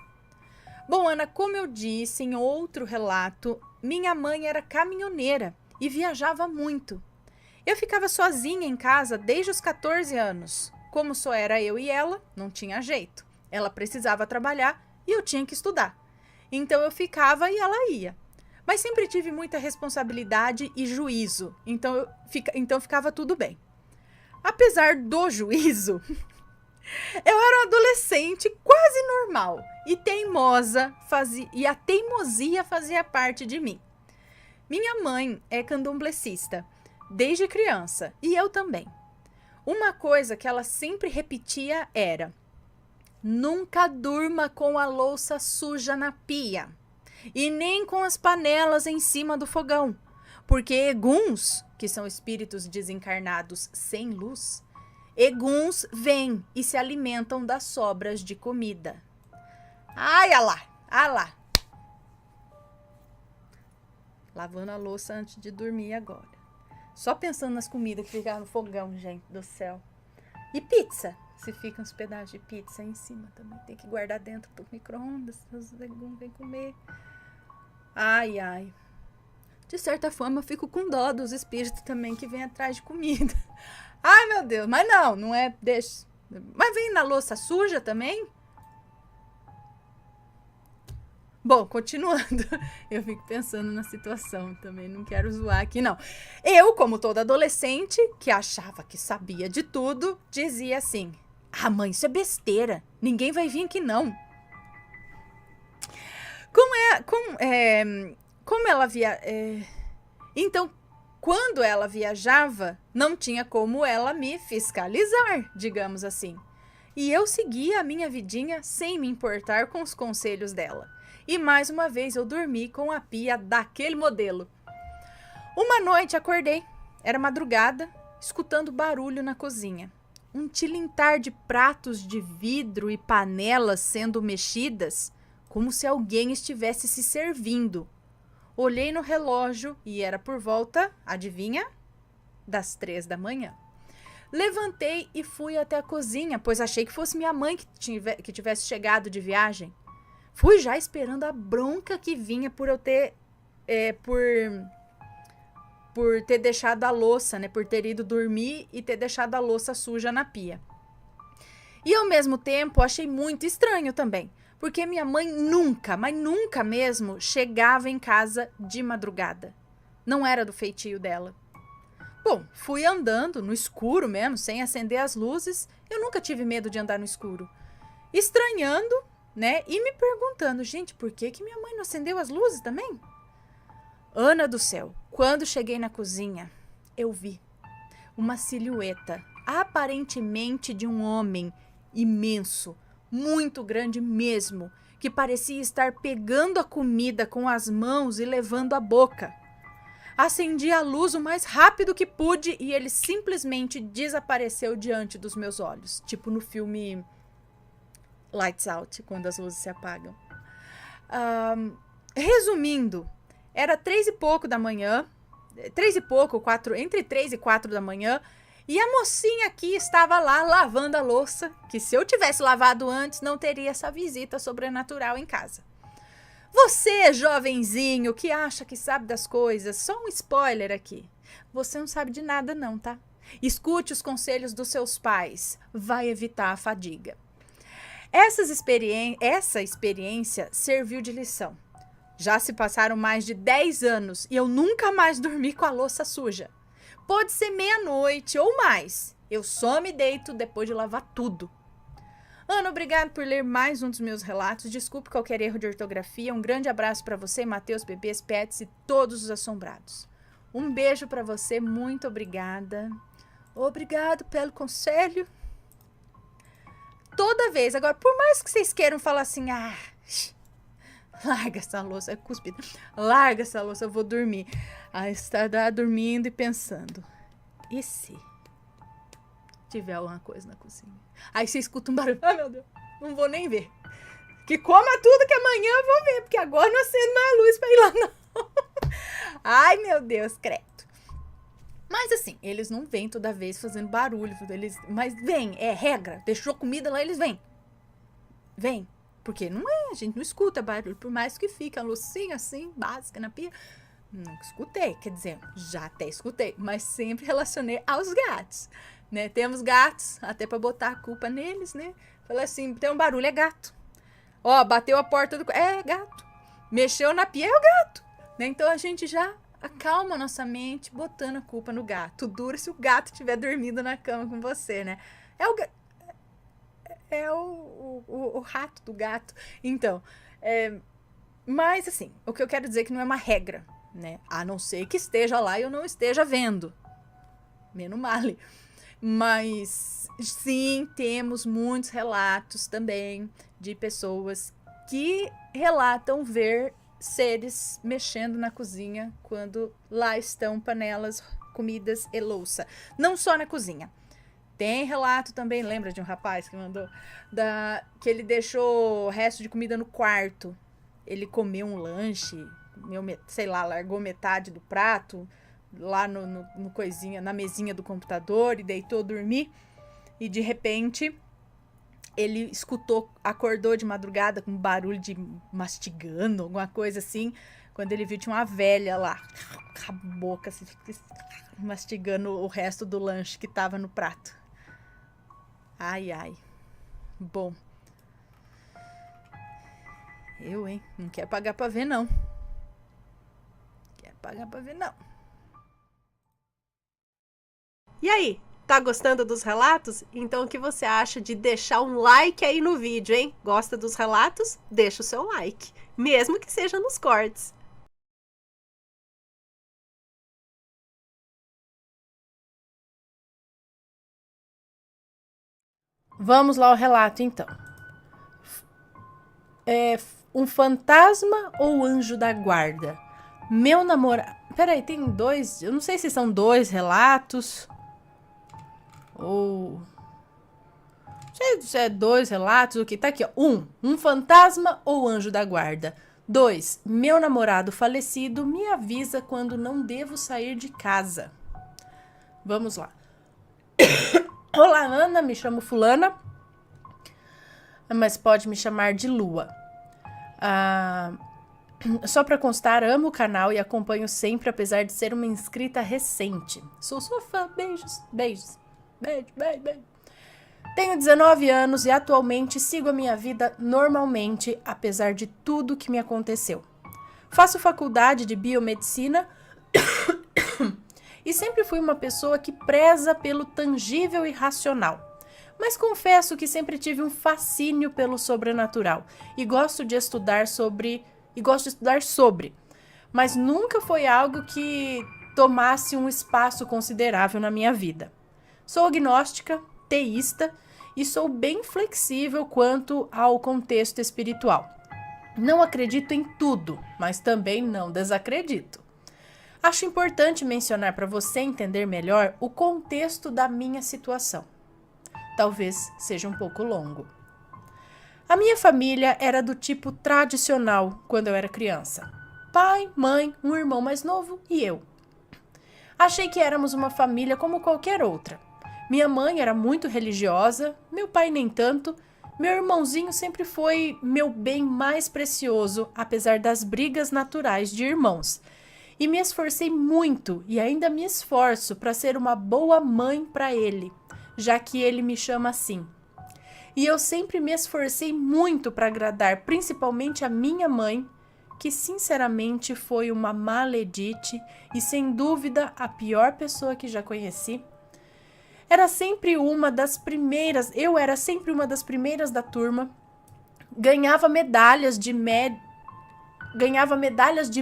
Bom, Ana, como eu disse em outro relato, minha mãe era caminhoneira e viajava muito. Eu ficava sozinha em casa desde os 14 anos. Como só era eu e ela, não tinha jeito. Ela precisava trabalhar e eu tinha que estudar. Então eu ficava e ela ia. Mas sempre tive muita responsabilidade e juízo, então ficava tudo bem. Apesar do juízo, eu era uma adolescente quase normal e teimosa, e a teimosia fazia parte de mim. Minha mãe é candomblecista desde criança e eu também. Uma coisa que ela sempre repetia era: nunca durma com a louça suja na pia e nem com as panelas em cima do fogão, porque eguns, que são espíritos desencarnados sem luz, eguns vêm e se alimentam das sobras de comida. Ai, alá. Lavando a louça antes de dormir agora. Só pensando nas comidas que ficavam no fogão, gente do céu. E pizza. Se fica uns pedaços de pizza aí em cima também. Tem que guardar dentro do micro-ondas. Os legumes vêm comer. Ai. De certa forma, eu fico com dó dos espíritos também que vêm atrás de comida. Ai, meu Deus. Mas não é... Deixa. Mas vem na louça suja também? Bom, continuando, eu fico pensando na situação também, não quero zoar aqui não. Eu, como toda adolescente, que achava que sabia de tudo, dizia assim: ah, mãe, isso é besteira, ninguém vai vir aqui não. Como ela via... Então, quando ela viajava, não tinha como ela me fiscalizar, digamos assim. E eu seguia a minha vidinha sem me importar com os conselhos dela. E mais uma vez eu dormi com a pia daquele modelo. Uma noite acordei, era madrugada, escutando barulho na cozinha. Um tilintar de pratos de vidro e panelas sendo mexidas, como se alguém estivesse se servindo. Olhei no relógio e era por volta, adivinha? Das 3 da manhã. Levantei e fui até a cozinha, pois achei que fosse minha mãe que tivesse chegado de viagem. Fui já esperando a bronca que vinha por eu ter... por ter deixado a louça, né? Por ter ido dormir e ter deixado a louça suja na pia. E ao mesmo tempo achei muito estranho também, porque minha mãe nunca, mas nunca mesmo, chegava em casa de madrugada. Não era do feitio dela. Bom, fui andando no escuro mesmo, sem acender as luzes. Eu nunca tive medo de andar no escuro. Estranhando, né? E me perguntando, gente, por que minha mãe não acendeu as luzes também? Ana do céu, quando cheguei na cozinha, eu vi uma silhueta, aparentemente de um homem imenso, muito grande mesmo, que parecia estar pegando a comida com as mãos e levando à boca. Acendi a luz o mais rápido que pude e ele simplesmente desapareceu diante dos meus olhos, tipo no filme Lights Out, quando as luzes se apagam. Resumindo, era 3 e pouco da manhã, 3 e pouco, 4, entre 3 e 4 da manhã, e a mocinha aqui estava lá lavando a louça, que se eu tivesse lavado antes, não teria essa visita sobrenatural em casa. Você, jovenzinho, que acha que sabe das coisas, só um spoiler aqui. Você não sabe de nada não, tá? Escute os conselhos dos seus pais, vai evitar a fadiga. Essa experiência serviu de lição. Já se passaram mais de 10 anos e eu nunca mais dormi com a louça suja. Pode ser meia-noite ou mais. Eu só me deito depois de lavar tudo. Ana, obrigado por ler mais um dos meus relatos. Desculpe qualquer erro de ortografia. Um grande abraço para você, Matheus, bebês, pets e todos os assombrados. Um beijo para você, muito obrigada. Obrigado pelo conselho. Toda vez, agora, por mais que vocês queiram falar assim, larga essa louça, é cuspida. Larga essa louça, eu vou dormir. Aí está dormindo e pensando. E se tiver alguma coisa na cozinha? Aí você escuta um barulho. Ai, meu Deus, não vou nem ver. Que coma tudo que amanhã eu vou ver, porque agora não acendo mais a luz pra ir lá, não. Ai, meu Deus, credo. Mas assim, eles não vêm toda vez fazendo barulho. Mas vem, é regra. Deixou comida lá, eles vêm. Vem. Porque não é, a gente não escuta barulho. Por mais que fique a luzinha assim, básica na pia. Nunca escutei, quer dizer, já até escutei. Mas sempre relacionei aos gatos, né? Temos gatos, até pra botar a culpa neles, né? Falei assim, tem um barulho, é gato. Ó, bateu a porta do... É gato. Mexeu na pia, é o gato. Né? Então a gente já acalma a nossa mente botando a culpa no gato. Dura se o gato estiver dormindo na cama com você, né? É o rato do gato. Então, mas assim, o que eu quero dizer é que não é uma regra, né? A não ser que esteja lá e eu não esteja vendo. Menos male. Mas sim, temos muitos relatos também de pessoas que relatam ver seres mexendo na cozinha quando lá estão panelas, comidas e louça. Não só na cozinha. Tem relato também, lembra de um rapaz que mandou? Que ele deixou o resto de comida no quarto. Ele comeu um lanche, sei lá, largou metade do prato lá no coisinha, na mesinha do computador e deitou dormir. E de repente ele escutou, acordou de madrugada com um barulho de mastigando, alguma coisa assim. Quando ele viu, tinha uma velha lá, com a boca assim, mastigando o resto do lanche que tava no prato. Ai, ai. Bom. Hein? Não quero pagar pra ver, não. Quero pagar pra ver, não. E aí, tá gostando dos relatos? Então o que você acha de deixar um like aí no vídeo, hein? Gosta dos relatos? Deixa o seu like, mesmo que seja nos cortes. Vamos lá ao relato, então. Um fantasma ou anjo da guarda? Meu namorado... Peraí, tem dois... Eu não sei se são dois relatos... Ou... Não sei se é dois relatos, o que tá aqui, ó. Um fantasma ou anjo da guarda. 2. Meu namorado falecido me avisa quando não devo sair de casa. Vamos lá. Olá, Ana, me chamo fulana, mas pode me chamar de Lua. Só pra constar, amo o canal e acompanho sempre, apesar de ser uma inscrita recente. Sou sua fã, beijos, beijos. Beijo, beijo, beijo. Tenho 19 anos e atualmente sigo a minha vida normalmente, apesar de tudo que me aconteceu. Faço faculdade de biomedicina e sempre fui uma pessoa que preza pelo tangível e racional. Mas confesso que sempre tive um fascínio pelo sobrenatural e gosto de estudar sobre, mas nunca foi algo que tomasse um espaço considerável na minha vida. Sou agnóstica, teísta e sou bem flexível quanto ao contexto espiritual. Não acredito em tudo, mas também não desacredito. Acho importante mencionar para você entender melhor o contexto da minha situação. Talvez seja um pouco longo. A minha família era do tipo tradicional quando eu era criança. Pai, mãe, um irmão mais novo e eu. Achei que éramos uma família como qualquer outra. Minha mãe era muito religiosa, meu pai nem tanto. Meu irmãozinho sempre foi meu bem mais precioso, apesar das brigas naturais de irmãos. E me esforcei muito e ainda me esforço para ser uma boa mãe para ele, já que ele me chama assim. E eu sempre me esforcei muito para agradar principalmente a minha mãe, que sinceramente foi uma maledite e sem dúvida a pior pessoa que já conheci. era sempre uma das primeiras, eu era sempre uma das primeiras da turma, ganhava medalhas de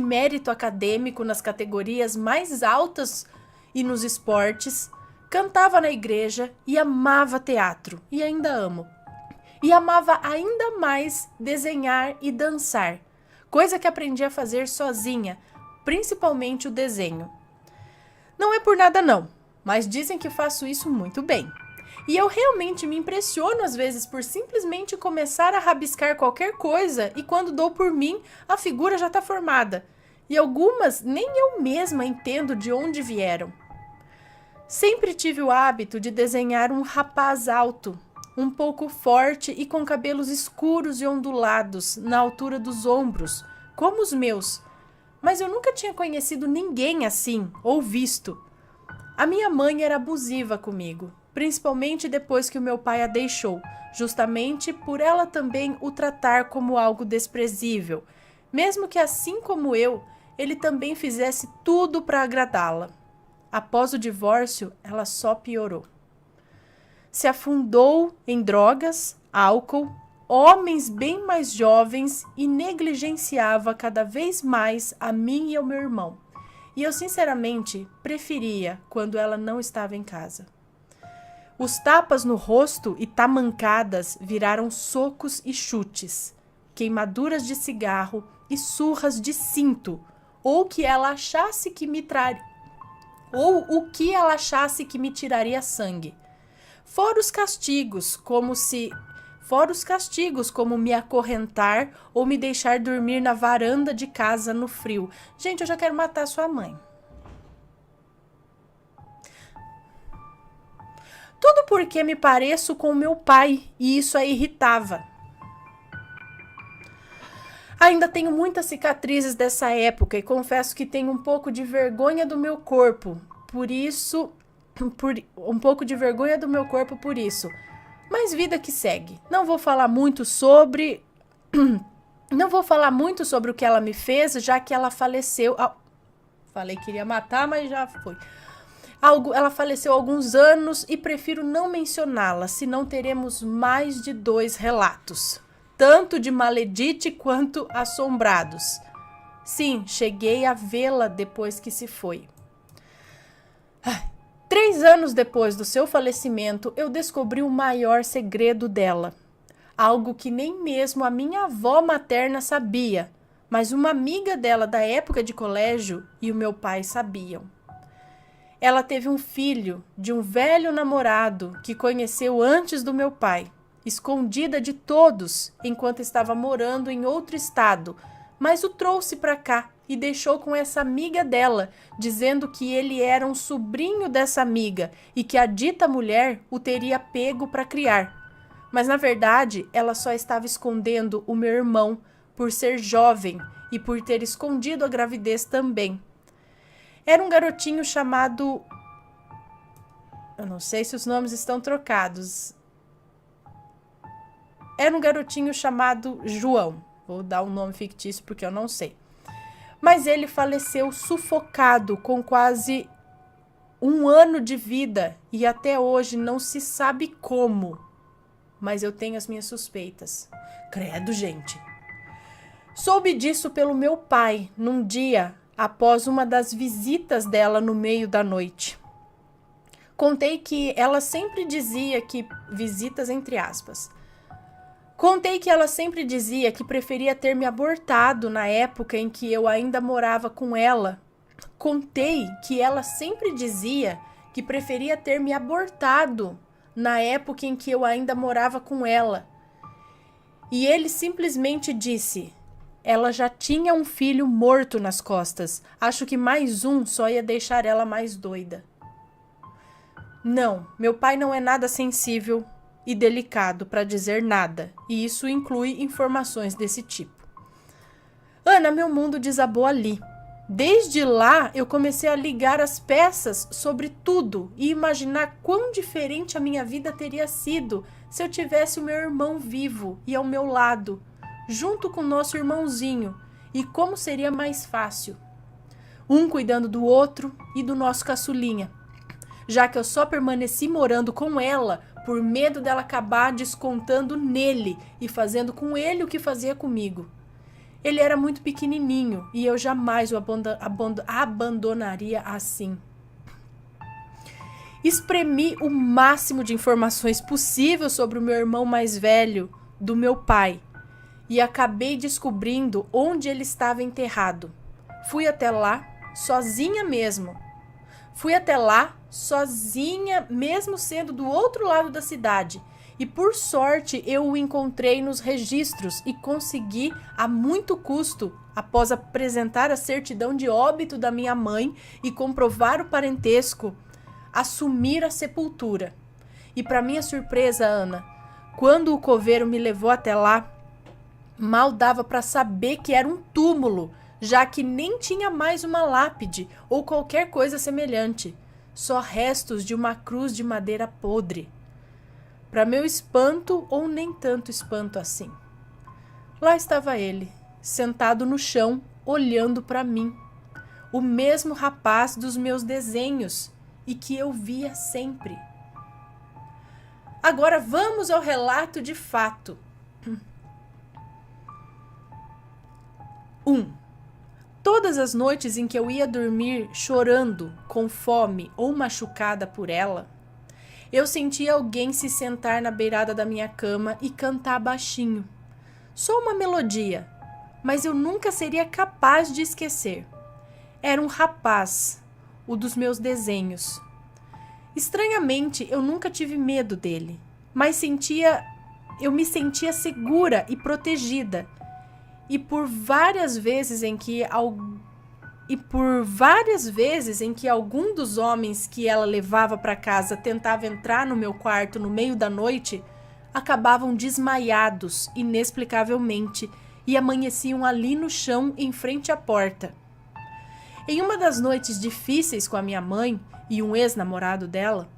mérito acadêmico nas categorias mais altas e nos esportes, cantava na igreja e amava teatro, e ainda amo. E amava ainda mais desenhar e dançar, coisa que aprendi a fazer sozinha, principalmente o desenho. Não é por nada não, mas dizem que faço isso muito bem. E eu realmente me impressiono às vezes por simplesmente começar a rabiscar qualquer coisa e quando dou por mim, a figura já está formada. E algumas nem eu mesma entendo de onde vieram. Sempre tive o hábito de desenhar um rapaz alto, um pouco forte e com cabelos escuros e ondulados na altura dos ombros, como os meus. Mas eu nunca tinha conhecido ninguém assim ou visto. A minha mãe era abusiva comigo, principalmente depois que o meu pai a deixou, justamente por ela também o tratar como algo desprezível, mesmo que assim como eu, ele também fizesse tudo para agradá-la. Após o divórcio, ela só piorou. Se afundou em drogas, álcool, homens bem mais jovens e negligenciava cada vez mais a mim e ao meu irmão. E eu, sinceramente, preferia quando ela não estava em casa. Os tapas no rosto e tamancadas viraram socos e chutes, queimaduras de cigarro e surras de cinto, ou que ela achasse que me ou o que ela achasse que me tiraria sangue. Fora os castigos, como me acorrentar ou me deixar dormir na varanda de casa no frio. Gente, eu já quero matar sua mãe. Tudo porque me pareço com meu pai e isso a irritava. Ainda tenho muitas cicatrizes dessa época e confesso que tenho um pouco de vergonha do meu corpo, por isso. Mas vida que segue. Não vou falar muito sobre o que ela me fez, já que ela faleceu. Falei que iria matar, mas já foi. Ela faleceu há alguns anos e prefiro não mencioná-la, senão teremos mais de 2 relatos, tanto de maledite quanto assombrados. Sim, cheguei a vê-la depois que se foi. 3 anos depois do seu falecimento, eu descobri o maior segredo dela. Algo que nem mesmo a minha avó materna sabia, mas uma amiga dela da época de colégio e o meu pai sabiam. Ela teve um filho de um velho namorado que conheceu antes do meu pai, escondida de todos enquanto estava morando em outro estado, mas o trouxe para cá e deixou com essa amiga dela, dizendo que ele era um sobrinho dessa amiga e que a dita mulher o teria pego para criar. Mas na verdade, ela só estava escondendo o meu irmão por ser jovem e por ter escondido a gravidez também. Era um garotinho chamado... Eu não sei se os nomes estão trocados. Era um garotinho chamado João. Vou dar um nome fictício porque eu não sei. Mas ele faleceu sufocado com quase 1 ano de vida e até hoje não se sabe como. Mas eu tenho as minhas suspeitas. Credo, gente. Soube disso pelo meu pai num dia após uma das visitas dela no meio da noite. Contei que ela sempre dizia que... Visitas entre aspas. Contei que ela sempre dizia que preferia ter me abortado na época em que eu ainda morava com ela. Contei que ela sempre dizia que preferia ter me abortado na época em que eu ainda morava com ela. E ele simplesmente disse: ela já tinha um filho morto nas costas. Acho que mais um só ia deixar ela mais doida. Não, meu pai não é nada sensível e delicado para dizer nada, e isso inclui informações desse tipo. Ana, meu mundo desabou ali. Desde lá, eu comecei a ligar as peças sobre tudo e imaginar quão diferente a minha vida teria sido se eu tivesse o meu irmão vivo e ao meu lado, junto com o nosso irmãozinho, e como seria mais fácil. Um cuidando do outro e do nosso caçulinha. já que eu só permaneci morando com ela por medo dela acabar descontando nele e fazendo com ele o que fazia comigo. Ele era muito pequenininho e eu jamais o abandonaria assim. Espremi o máximo de informações possível sobre o meu irmão mais velho do meu pai e acabei descobrindo onde ele estava enterrado. Fui até lá sozinha mesmo. Mesmo sendo do outro lado da cidade. E por sorte eu o encontrei nos registros e consegui, a muito custo, após apresentar a certidão de óbito da minha mãe e comprovar o parentesco, assumir a sepultura. E para minha surpresa, Ana, quando o coveiro me levou até lá, mal dava para saber que era um túmulo, já que nem tinha mais uma lápide ou qualquer coisa semelhante, só restos de uma cruz de madeira podre. Para meu espanto, ou nem tanto espanto assim, lá estava ele, sentado no chão, olhando para mim, o mesmo rapaz dos meus desenhos e que eu via sempre. Agora vamos ao relato de fato. 1. Todas as noites em que eu ia dormir chorando, com fome ou machucada por ela, eu sentia alguém se sentar na beirada da minha cama e cantar baixinho. Só uma melodia, mas eu nunca seria capaz de esquecer. Era um rapaz, o dos meus desenhos. Estranhamente, eu nunca tive medo dele, mas eu me sentia segura e protegida. E por várias vezes em que algum dos homens que ela levava para casa tentava entrar no meu quarto no meio da noite, acabavam desmaiados inexplicavelmente e amanheciam ali no chão em frente à porta. Em uma das noites difíceis com a minha mãe e um ex-namorado dela,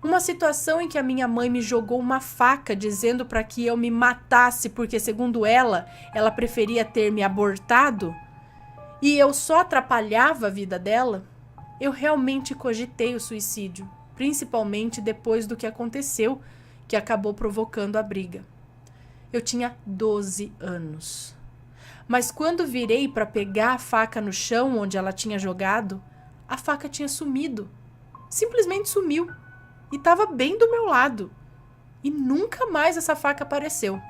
uma situação em que a minha mãe me jogou uma faca dizendo para que eu me matasse porque, segundo ela preferia ter me abortado e eu só atrapalhava a vida dela, eu realmente cogitei o suicídio, principalmente depois do que aconteceu, que acabou provocando a briga. Eu tinha 12 anos. Mas quando virei para pegar a faca no chão onde ela tinha jogado, a faca tinha sumido. Simplesmente sumiu. E estava bem do meu lado. E nunca mais essa faca apareceu.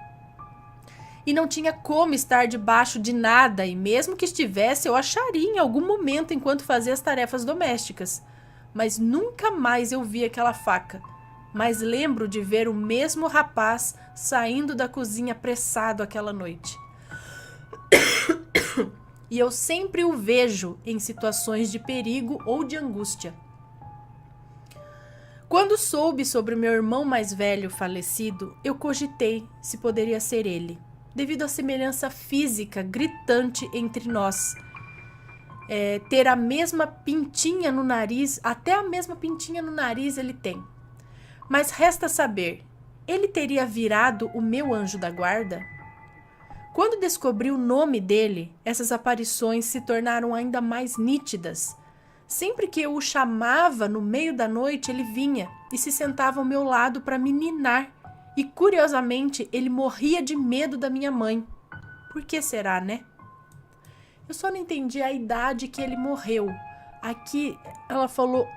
E não tinha como estar debaixo de nada, e mesmo que estivesse, eu acharia em algum momento enquanto fazia as tarefas domésticas. Mas nunca mais eu vi aquela faca. Mas lembro de ver o mesmo rapaz saindo da cozinha apressado aquela noite. E eu sempre o vejo em situações de perigo ou de angústia. Quando soube sobre meu irmão mais velho falecido, eu cogitei se poderia ser ele, devido à semelhança física gritante entre nós. Ter a mesma pintinha no nariz, até a mesma pintinha no nariz ele tem. Mas resta saber, ele teria virado o meu anjo da guarda? Quando descobri o nome dele, essas aparições se tornaram ainda mais nítidas. Sempre que eu o chamava no meio da noite, ele vinha e se sentava ao meu lado para me ninar. E, curiosamente, ele morria de medo da minha mãe. Por que será, né? Eu só não entendi a idade que ele morreu. Aqui, ela falou...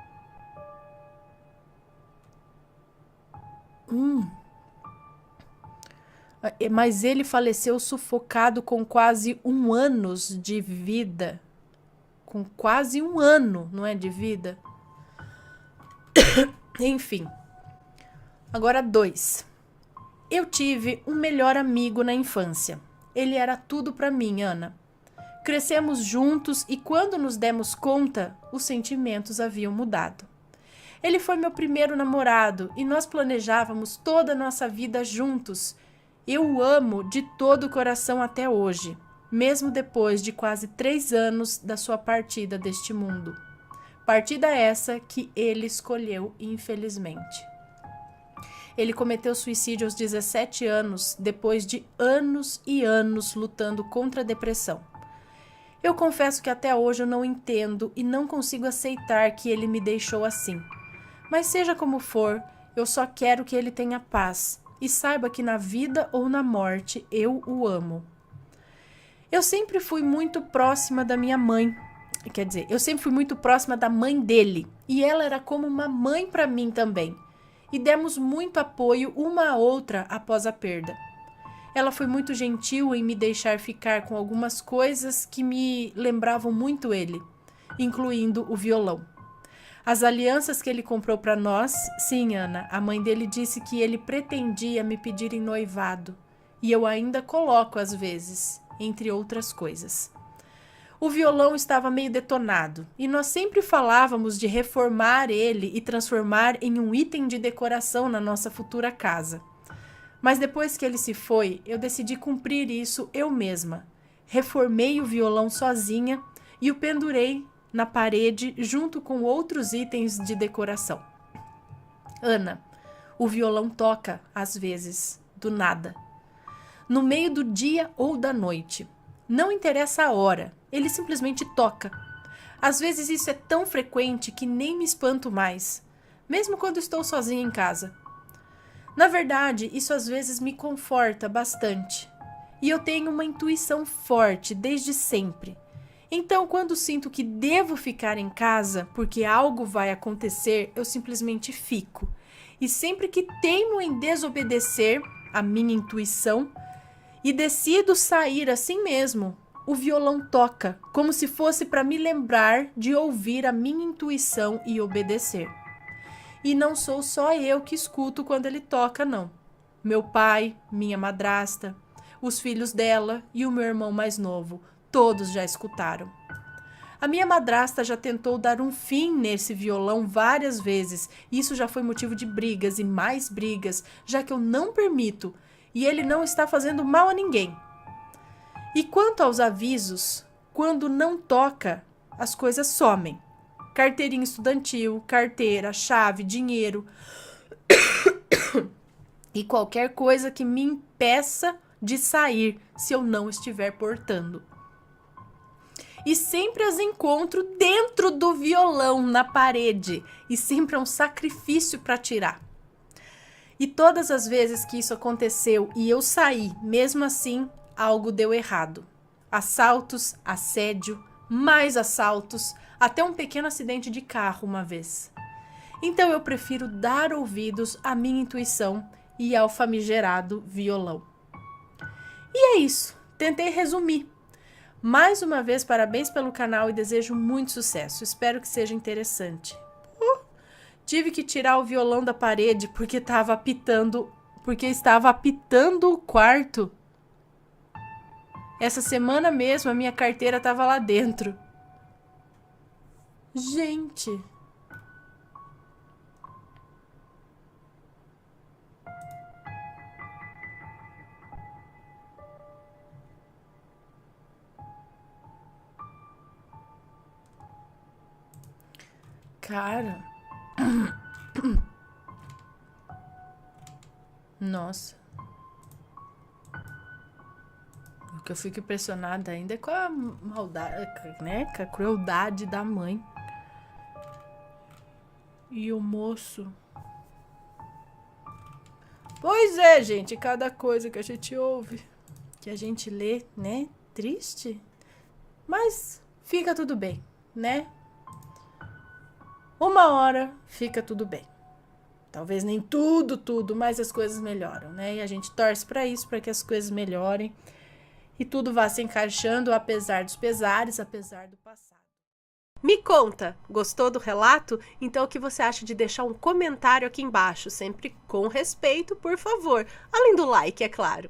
Mas ele faleceu sufocado com quase 1 ano de vida. Com quase 1 ano, não é, de vida? Enfim. Agora 2. Eu tive um melhor amigo na infância. Ele era tudo para mim, Ana. Crescemos juntos e quando nos demos conta, os sentimentos haviam mudado. Ele foi meu primeiro namorado e nós planejávamos toda a nossa vida juntos. Eu o amo de todo o coração até hoje, mesmo depois de quase 3 anos da sua partida deste mundo. Partida essa que ele escolheu, infelizmente. Ele cometeu suicídio aos 17 anos, depois de anos e anos lutando contra a depressão. Eu confesso que até hoje eu não entendo e não consigo aceitar que ele me deixou assim. Mas seja como for, eu só quero que ele tenha paz e saiba que na vida ou na morte eu o amo. Eu sempre fui muito próxima da minha mãe. Quer dizer, eu sempre fui muito próxima da mãe dele. E ela era como uma mãe para mim também. E demos muito apoio uma à outra após a perda. Ela foi muito gentil em me deixar ficar com algumas coisas que me lembravam muito ele, incluindo o violão. As alianças que ele comprou para nós, sim, Ana, a mãe dele disse que ele pretendia me pedir em noivado. E eu ainda coloco às vezes, entre outras coisas. O violão estava meio detonado e nós sempre falávamos de reformar ele e transformar em um item de decoração na nossa futura casa. Mas depois que ele se foi, eu decidi cumprir isso eu mesma. Reformei o violão sozinha e o pendurei na parede junto com outros itens de decoração. Ana, o violão toca, às vezes, do nada. No meio do dia ou da noite. Não interessa a hora, ele simplesmente toca. Às vezes isso é tão frequente que nem me espanto mais, mesmo quando estou sozinha em casa. Na verdade, isso às vezes me conforta bastante. E eu tenho uma intuição forte desde sempre. Então, quando sinto que devo ficar em casa porque algo vai acontecer, eu simplesmente fico. E sempre que teimo em desobedecer a minha intuição e decido sair assim mesmo, o violão toca, como se fosse para me lembrar de ouvir a minha intuição e obedecer. E não sou só eu que escuto quando ele toca, não. Meu pai, minha madrasta, os filhos dela e o meu irmão mais novo, todos já escutaram. A minha madrasta já tentou dar um fim nesse violão várias vezes. Isso já foi motivo de brigas e mais brigas, já que eu não permito e ele não está fazendo mal a ninguém. E quanto aos avisos, quando não toca, as coisas somem. Carteirinha estudantil, carteira, chave, dinheiro e qualquer coisa que me impeça de sair se eu não estiver portando. E sempre as encontro dentro do violão, na parede, e sempre é um sacrifício para tirar. E todas as vezes que isso aconteceu e eu saí, mesmo assim, algo deu errado. Assaltos, assédio, mais assaltos, até um pequeno acidente de carro uma vez. Então eu prefiro dar ouvidos à minha intuição e ao famigerado violão. E é isso, tentei resumir. Mais uma vez, parabéns pelo canal e desejo muito sucesso. Espero que seja interessante. Tive que tirar o violão da parede porque estava apitando o quarto. Essa semana mesmo a minha carteira estava lá dentro. Gente. Cara. Nossa. O que eu fico impressionada ainda é com a maldade, né? Com a crueldade da mãe. E o moço. Pois é, gente. Cada coisa que a gente ouve, que a gente lê, né? Triste. Mas fica tudo bem, né? Uma hora fica tudo bem. Talvez nem tudo, mas as coisas melhoram, né? E a gente torce para isso, para que as coisas melhorem e tudo vá se encaixando, apesar dos pesares, apesar do passado. Me conta, gostou do relato? Então o que você acha de deixar um comentário aqui embaixo, sempre com respeito, por favor, além do like, é claro.